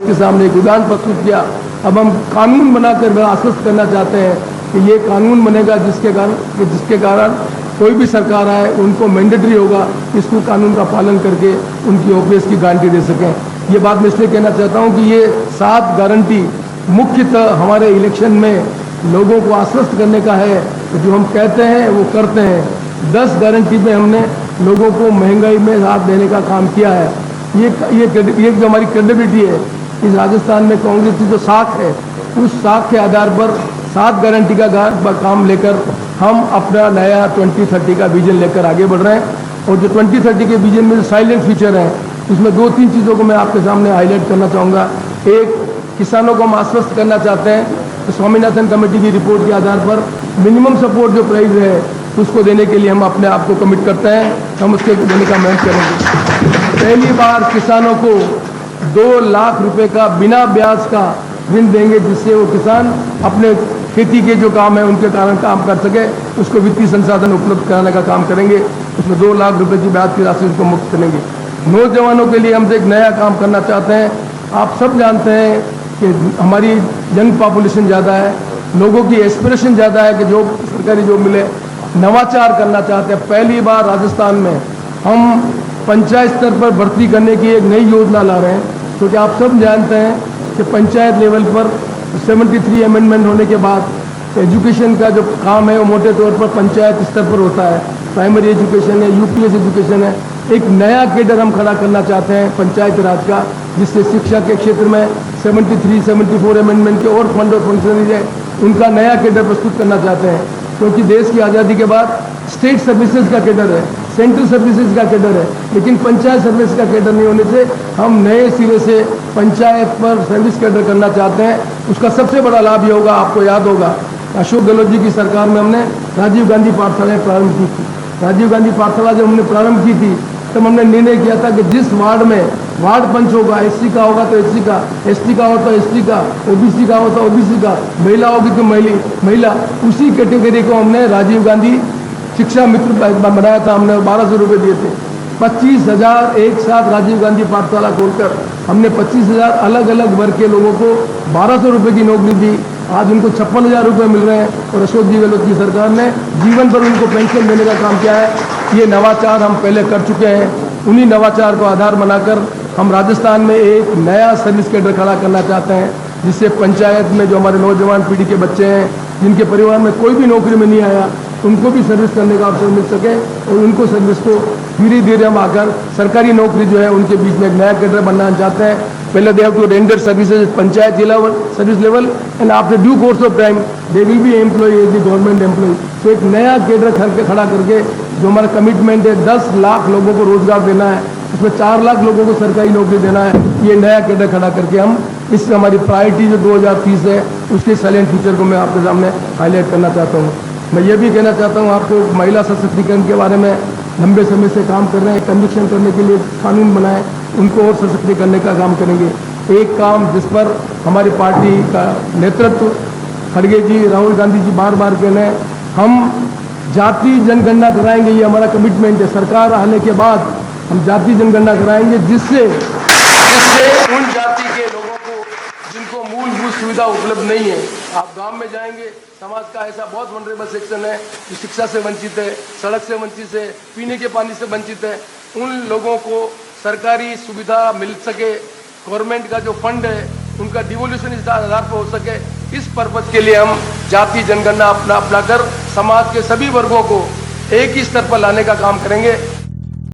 के सामने एक विधान प्रस्तुत किया। अब हम कानून बनाकर आश्वस्त करना चाहते हैं कि ये कानून बनेगा जिसके कारण कोई भी सरकार आए उनको मैंडेटरी होगा, इसको कानून का पालन करके उनकी ओपीएस की गारंटी दे सकें। ये बात मैं इसलिए कहना चाहता हूँ कि ये 7 गारंटी मुख्यतः हमारे इलेक्शन में लोगों को आश्वस्त करने का है, जो हम कहते हैं वो करते हैं। 10 गारंटी में हमने लोगों को महंगाई में राहत देने का काम किया है। ये जो हमारी क्रेडिबिलिटी है, इस राजस्थान में कांग्रेस की जो साख है, उस साख के आधार पर 7 गारंटी का काम लेकर हम अपना नया 2030 का विजन लेकर आगे बढ़ रहे हैं। और जो 2030 के विजन में जो साइलेंट फीचर है, उसमें 2-3 चीज़ों को मैं आपके सामने हाईलाइट करना चाहूँगा। एक, किसानों को हम आश्वस्त करना चाहते हैं तो स्वामीनाथन कमेटी की रिपोर्ट के आधार पर मिनिमम सपोर्ट जो प्राइस है उसको देने के लिए हम अपने आप को कमिट करते हैं, हम उसके देने का मेहनत करेंगे। पहली बार किसानों को 2 लाख रुपए का बिना ब्याज का ऋण देंगे, जिससे वो किसान अपने खेती के जो काम है उनके कारण काम कर सके, उसको वित्तीय संसाधन उपलब्ध कराने का काम करेंगे। उसमें 2 लाख रुपए की ब्याज की राशि उसको मुक्त करेंगे। नौजवानों के लिए हम एक नया काम करना चाहते हैं। आप सब जानते हैं कि हमारी यंग पॉपुलेशन ज़्यादा है, लोगों की एस्पिरेशन ज़्यादा है कि जॉब, सरकारी जॉब मिले। नवाचार करना चाहते हैं। पहली बार राजस्थान में हम पंचायत स्तर पर भर्ती करने की एक नई योजना ला रहे हैं, क्योंकि आप सब जानते हैं कि पंचायत लेवल पर 73 अमेंडमेंट होने के बाद एजुकेशन का जो काम है वो मोटे तौर पर पंचायत स्तर पर होता है। प्राइमरी एजुकेशन है, यूपीएस एजुकेशन है। एक नया केडर हम खड़ा करना चाहते हैं पंचायत राज का, जिससे शिक्षा के क्षेत्र में 73-74 अमेंडमेंट के और फंड और फंक्शनरीज है, उनका नया केडर प्रस्तुत करना चाहते हैं। क्योंकि देश की आज़ादी के बाद स्टेट सर्विसेज का केडर है, सेंट्रल सर्विसेज का केडर है, लेकिन पंचायत सर्विस का केडर नहीं होने से हम नए सिरे से पंचायत पर सर्विस केडर करना चाहते हैं। उसका सबसे बड़ा लाभ ये होगा, आपको याद होगा अशोक गहलोत जी की सरकार में हमने राजीव गांधी पाठशालाएँ प्रारंभ की थी। राजीव गांधी पाठशाला जब हमने प्रारंभ की थी तब हमने निर्णय किया था कि जिस वार्ड में वार्ड पंच होगा, एससी का होगा तो एससी का, एसटी का हो तो एसटी का, ओबीसी का हो तो ओबीसी का, महिला होगी तो महिला, उसी कैटेगरी को हमने राजीव गांधी शिक्षा मित्र बनाया था। हमने 1200 रुपये दिए थे। 25,000 एक साथ राजीव गांधी पाठशाला खोलकर हमने 25,000 अलग अलग वर्ग के लोगों को 1200 रुपये की नौकरी दी। आज उनको 56,000 रुपये मिल रहे हैं और अशोक जी गहलोत की सरकार ने जीवन पर उनको पेंशन देने का काम किया है। ये नवाचार हम पहले कर चुके हैं। उन्हीं नवाचार को आधार बनाकर हम राजस्थान में एक नया सर्विस केडर खड़ा करना चाहते हैं, जिससे पंचायत में जो हमारे नौजवान पीढ़ी के बच्चे हैं, जिनके परिवार में कोई भी नौकरी में नहीं आया, उनको भी सर्विस करने का अवसर मिल सके और उनको सर्विस को धीरे धीरे हम आकर सरकारी नौकरी जो है उनके बीच में एक नया कैडर बनना चाहते हैं। पहले they have to render services panchayat level service level and after due course of time they will be employ as the government employ. तो एक नया कैडर खड़ा करके जो हमारा कमिटमेंट है 10 लाख लोगों को रोजगार देना है, उसमें 4 लाख लोगों को सरकारी नौकरी देना है। ये नया कैडर खड़ा करके हम इससे हमारी प्रायोरिटी जो 2030 है उसके साइलेंट फ्यूचर को मैं आपके सामने हाईलाइट करना चाहता हूँ। मैं ये भी कहना चाहता हूँ आपको, महिला सशक्तिकरण के बारे में लंबे समय से काम कर रहे हैं। कन्विक्शन करने के लिए कानून बनाए, उनको और सशक्त करने का काम करेंगे। एक काम जिस पर हमारी पार्टी का नेतृत्व खड़गे जी, राहुल गांधी जी बार बार कह रहे हैं, हम जाति जनगणना कराएंगे। ये हमारा कमिटमेंट है। सरकार आने के बाद हम जाति जनगणना कराएंगे, जिससे उन जाति के लोगों को जिनको मूलभूत सुविधा उपलब्ध नहीं है, आप गांव में जाएंगे, समाज का ऐसा बहुत वनरेबल सेक्शन है जो शिक्षा से वंचित है, सड़क से वंचित है, पीने के पानी से वंचित है, उन लोगों को सरकारी सुविधा मिल सके, गवर्नमेंट का जो फंड है उनका डिवोल्यूशन इस आधार पर हो सके, इस पर्पज के लिए हम जाति जनगणना अपनाकर समाज के सभी वर्गों को एक ही स्तर पर लाने का काम करेंगे।